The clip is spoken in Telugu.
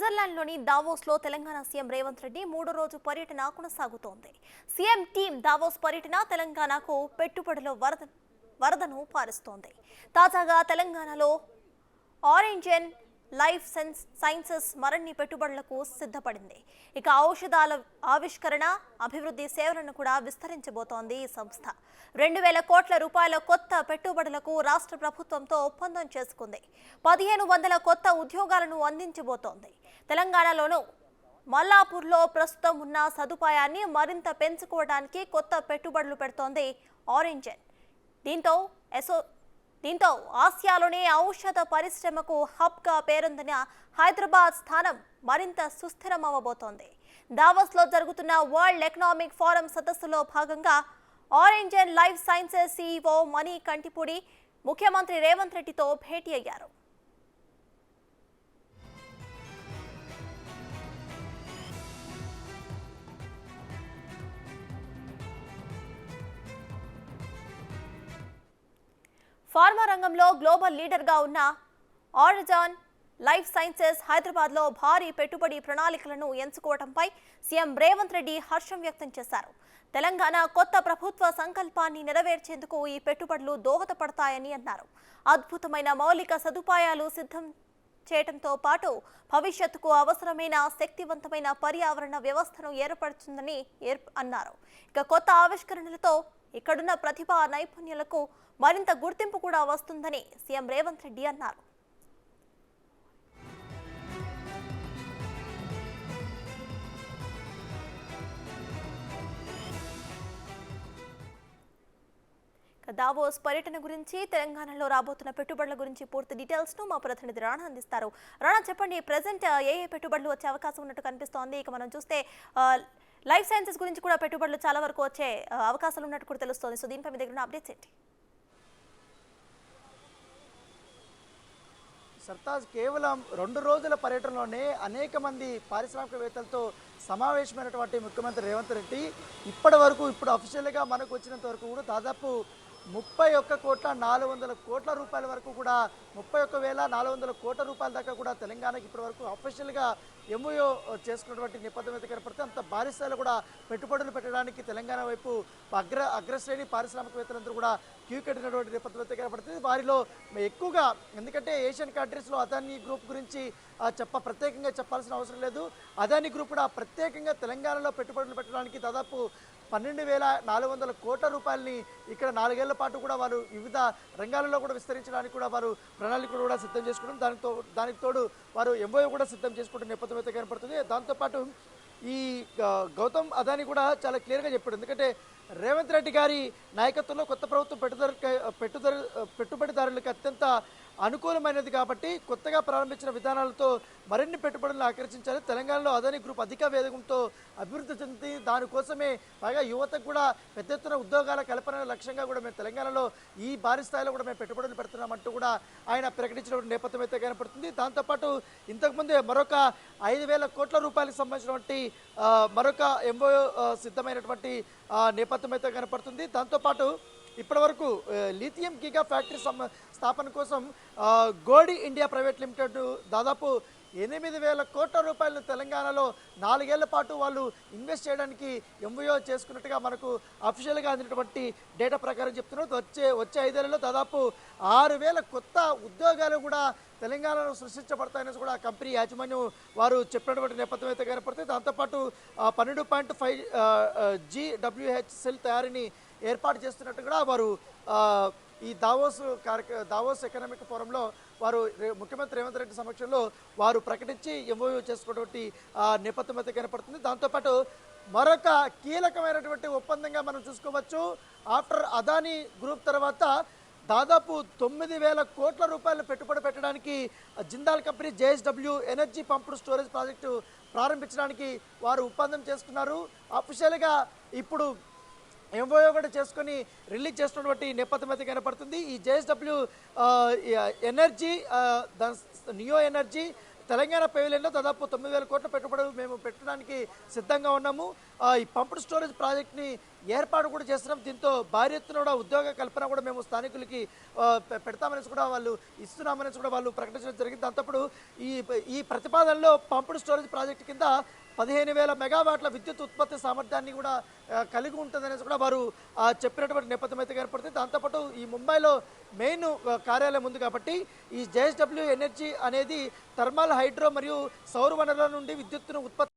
స్విట్జర్లాండ్లోని దావోస్లో తెలంగాణ సీఎం రేవంత్ రెడ్డి మూడో రోజు పర్యటన కొనసాగుతోంది. సీఎం టీం దావోస్ పర్యటన తెలంగాణకు పెట్టుబడుల వరదను పారిస్తోంది. తాజాగా తెలంగాణలో ఆరెంజన్ లైఫ్ సైన్సెస్ మరిన్ని పెట్టుబడులకు సిద్ధపడింది. ఇక ఔషధాల ఆవిష్కరణ, అభివృద్ధి సేవలను కూడా విస్తరించబోతోంది ఈ సంస్థ. 2000 కోట్ల రూపాయల కొత్త పెట్టుబడులకు రాష్ట్ర ప్రభుత్వంతో ఒప్పందం చేసుకుంది. 1500 కొత్త ఉద్యోగాలను అందించబోతోంది. తెలంగాణలోనూ మల్లాపూర్లో ప్రస్తుతం ఉన్న సదుపాయాన్ని మరింత పెంచుకోవడానికి కొత్త పెట్టుబడులు పెడుతోంది ఆరెంజన్. దీంతో ఆసియాలోనే ఔషధ పరిశ్రమకు హబ్గా పేరొందిన హైదరాబాద్ స్థానం మరింత సుస్థిరమవబోతోంది. దావోస్లో జరుగుతున్న వరల్డ్ ఎకనామిక్ ఫోరం సదస్సులో భాగంగా ఆరెంజన్ లైఫ్ సైన్సెస్ సీఈఓ మణి కంటిపూడి ముఖ్యమంత్రి రేవంత్ రెడ్డితో భేటీ అయ్యారు. ఫార్మా రంగంలో గ్లోబల్ లీడర్గా ఉన్న ఆరెంజన్ లైఫ్ సైన్సెస్ హైదరాబాద్లో భారీ పెట్టుబడి ప్రణాళికలను ఎంచుకోవడంపై సీఎం రేవంత్ రెడ్డి హర్షం వ్యక్తం చేశారు. తెలంగాణ కొత్త ప్రభుత్వ సంకల్పాన్ని నెరవేర్చేందుకు ఈ పెట్టుబడులు దోహదపడతాయని అన్నారు. అద్భుతమైన మౌలిక సదుపాయాలు సిద్ధం చేయడంతో పాటు భవిష్యత్తుకు అవసరమైన శక్తివంతమైన పర్యావరణ వ్యవస్థను ఏర్పడుతుందని అన్నారు. ఇక కొత్త ఆవిష్కరణలతో ఇక్కడున్న ప్రతిభా నైపుణ్యాలకు మరింత గుర్తింపు కూడా వస్తుందని సీఎం రేవంత్ రెడ్డి అన్నారు. దావోస్ పర్యటన గురించి, తెలంగాణలో రాబోతున్న పెట్టుబడుల గురించి పూర్తి డీటెయిల్స్ ను మా ప్రతినిధి రాణా అందిస్తారు. రాణా, చెప్పండి, ప్రెసెంట్ ఏ పెట్టుబడులు వచ్చే అవకాశం ఉన్నట్టు కనిపిస్తోంది? ఇక మనం చూస్తే లైఫ్ సైన్సెస్ గురించి కూడా పెట్టుబడులు చాలా వరకు వచ్చే అవకాశాలు ఉన్నట్టు కూడా తెలుస్తోంది. సో దీనిపై మీ దగ్గర అప్డేట్స్ ఏంటి? సర్తాజ్ కేవలం 2 రోజుల పర్యటనలోనే అనేక మంది పారిశ్రామికవేత్తలతో సమావేశమైనటువంటి ముఖ్యమంత్రి రేవంత్ రెడ్డి ఇప్పుడు అఫీషియల్గా మనకు వచ్చినంత వరకు కూడా దాదాపు 31,400 కోట్ల రూపాయల వరకు కూడా 31,400 కోట్ల రూపాయల దాకా కూడా తెలంగాణకి ఇప్పటి వరకు అఫీషియల్గా ఎంఓయూ చేసుకున్నటువంటి నేపథ్యం అయితే కనపడితే అంత భారీ స్థాయిలో కూడా పెట్టుబడులు పెట్టడానికి తెలంగాణ వైపు అగ్రశ్రేణి పారిశ్రామికవేత్తలందరూ కూడా క్యూ కట్టినటువంటి నేపథ్యం అయితే కనపడుతుంది. వారిలో ఎక్కువగా, ఎందుకంటే ఏషియన్ కంట్రీస్లో అదానీ గ్రూప్ గురించి ప్రత్యేకంగా చెప్పాల్సిన అవసరం లేదు. అదానీ గ్రూప్ కూడా ప్రత్యేకంగా తెలంగాణలో పెట్టుబడులు పెట్టడానికి దాదాపు 12,400 కోట్ల రూపాయలని ఇక్కడ 4 ఏళ్ల పాటు కూడా వారు వివిధ రంగాలలో కూడా విస్తరించడానికి కూడా వారు ప్రణాళికలు కూడా సిద్ధం చేసుకోవడం, దానికి తోడు వారు ఎంఓయూ కూడా సిద్ధం చేసుకుంటున్న నేపథ్యం అయితే కనపడుతుంది. దాంతోపాటు ఈ గౌతమ్ అదానీ కూడా చాలా క్లియర్గా చెప్పాడు. ఎందుకంటే రేవంత్ రెడ్డి గారి నాయకత్వంలో కొత్త ప్రభుత్వం పెట్టుబడిదారులకు అత్యంత అనుకూలమైనది కాబట్టి కొత్తగా ప్రారంభించిన విధానాలతో మరిన్ని పెట్టుబడులను ఆకర్షించాలి. తెలంగాణలో అదానీ గ్రూప్ అధిక వేగంతో అభివృద్ధి చెంది దానికోసమే పైగా యువతకు కూడా పెద్ద ఎత్తున ఉద్యోగాల కల్పన లక్ష్యంగా కూడా మేము తెలంగాణలో ఈ భారీ స్థాయిలో కూడా మేము పెట్టుబడులు పెడుతున్నామంటూ కూడా ఆయన ప్రకటించినటువంటి నేపథ్యం అయితే కనపడుతుంది. దాంతోపాటు ఇంతకుముందే మరొక 5,000 కోట్ల రూపాయలకు సంబంధించినటువంటి మరొక ఎంఓయూ సిద్ధమైనటువంటి నేపథ్యం అయితే కనపడుతుంది. దాంతోపాటు ఇప్పటి వరకు లిథియం గిగా ఫ్యాక్టరీ స్థాపన కోసం గోడి ఇండియా ప్రైవేట్ లిమిటెడ్ దాదాపు 8,000 కోట్ల రూపాయలను తెలంగాణలో 4 ఏళ్ల పాటు వాళ్ళు ఇన్వెస్ట్ చేయడానికి ఎంఓయూ చేసుకున్నట్టుగా మనకు అఫీషియల్గా అందినటువంటి డేటా ప్రకారం చెప్తున్నారు. వచ్చే 5 ఏళ్లలో దాదాపు 6,000 కొత్త ఉద్యోగాలు కూడా తెలంగాణలో సృష్టించబడతాయని కూడా కంపెనీ యాజమాన్యం వారు చెప్పినటువంటి నేపథ్యం అయితే కనపడుతుంది. దాంతోపాటు 12.5 GWH సెల్ తయారీని ఏర్పాటు చేస్తున్నట్టు కూడా వారు ఈ దావోస్ ఎకనామిక్ ఫోరంలో వారు ముఖ్యమంత్రి రేవంత్ రెడ్డి సమక్షంలో వారు ప్రకటించి ఎంఓయూ చేసుకున్నటువంటి నేపథ్యం అయితే కనపడుతుంది. దాంతోపాటు మరొక కీలకమైనటువంటి ఒప్పందంగా మనం చూసుకోవచ్చు. ఆఫ్టర్ అదానీ గ్రూప్ తర్వాత దాదాపు 9,000 కోట్ల రూపాయలు పెట్టుబడి పెట్టడానికి Jindal company JSW energy pumped storage project ప్రారంభించడానికి వారు ఒప్పందం చేసుకున్నారు. అఫీషియల్గా ఇప్పుడు ఎంఓయూ కూడా చేసుకొని రిలీజ్ చేస్తున్నటువంటి నేపథ్యం అయితే కనపడుతుంది. ఈ JSW energy neo energy Telangana పెవిలియన్లో దాదాపు 9,000 కోట్ల పెట్టుబడులు మేము పెట్టడానికి సిద్ధంగా ఉన్నాము. ఈ పంప్డ్ స్టోరేజ్ ప్రాజెక్ట్ని ఏర్పాటు కూడా చేస్తున్నాం. దీంతో భారీ ఎత్తున కూడా ఉద్యోగ కల్పన కూడా మేము స్థానికులకి పెడతామనేసి కూడా వాళ్ళు ఇస్తున్నామనేసి కూడా వాళ్ళు ప్రకటించడం జరిగింది. దాంతోపాటు ఈ ప్రతిపాదనలో పంపుడు స్టోరేజ్ ప్రాజెక్టు కింద 15,000 మెగావాట్ల విద్యుత్ ఉత్పత్తి సామర్థ్యాన్ని కూడా కలిగి ఉంటుందనేసి కూడా వారు చెప్పినటువంటి నేపథ్యం అయితే ఏర్పడుతుంది. దాంతోపాటు ఈ ముంబైలో మెయిన్ కార్యాలయం ఉంది కాబట్టి ఈ జేఎస్డబ్ల్యూ ఎనర్జీ అనేది థర్మల్, హైడ్రో మరియు సౌర వనరుల నుండి విద్యుత్తును ఉత్పత్తి